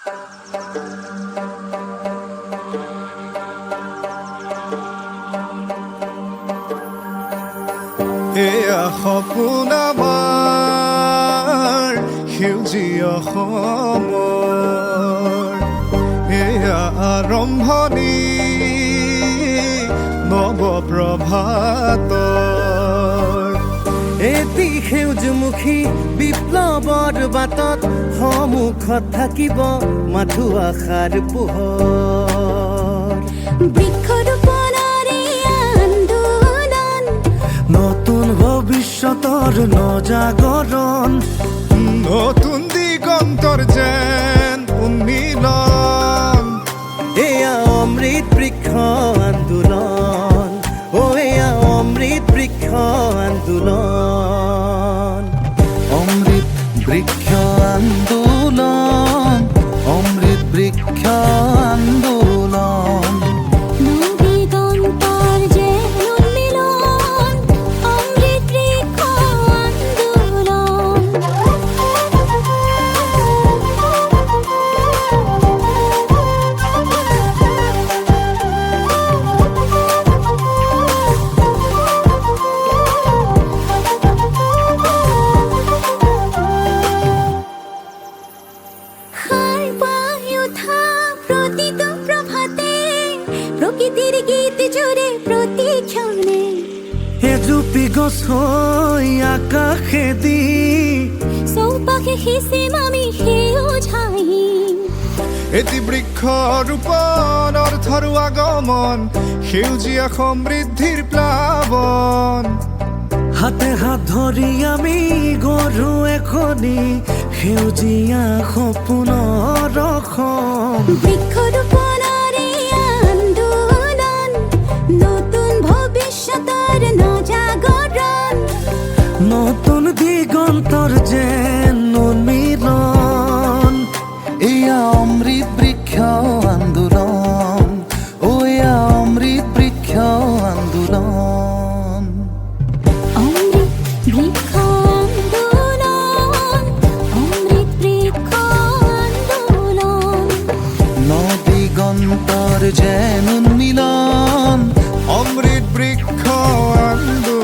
এয়া সপোন আমাৰ সেউজীয়া অসমৰ, এয়া আৰম্ভণি নৱপ্ৰভাতৰ। এটি সেউজমুখী বিপ্লৱৰ বাটত সন্মুখত থাকিব মাথো আশাৰ পোহৰ। বৃক্ষৰোপণৰে আন্দোলন, নতুন ভৱিষ্যতৰ নজাগৰণ, নতুন দিগন্তৰ যেন উন্মিলন। এয়া অমৃত বৃক্ষ আন্দোলন, এয়া অমৃত বৃক্ষ আন্দোলন। অমৃত বৃক্ষ আন্দোলন, অমৃত বৃক্ষ আন্দোলন। নবীগন্তার যে উন্মিলন, অমৃত বৃক্ষ আন্দোলন। হার পাই ওঠা প্রতিটো প্রভাতে, প্রকৃতির গীত জুড়ে প্রতিক্ষণে। এজুপি গছ হৈ আকাশেদি, চৌপাশে সিঁচিম আমি সেউজ হাঁহি। এটি বৃক্ষ ৰোপণ অৰ্থৰ আগমন, সেউজীয়া সমৃদ্ধিৰ প্লাৱন। হাতে হাত ধৰি আমি গঢ়ো এখনি সেউজীয়া সপোনৰ অসম। বৃক্ষৰোপণৰে আন্দোলন, নতুন ভৱিষ্যতৰ নজাগৰণ। নতুন দিগন্তৰ যেন উন্মিলন, এয়া অমৃত বৃক্ষ আন্দোলন, এয়া অমৃত বৃক্ষ আন্দোলন। অমৃত বৃক্ষ আন্দোলন, অমৃত বৃক্ষ আন্দোলন। নদিগন্তৰ যেন উন্মিলন, অমৃত বৃক্ষ আন্দোলন।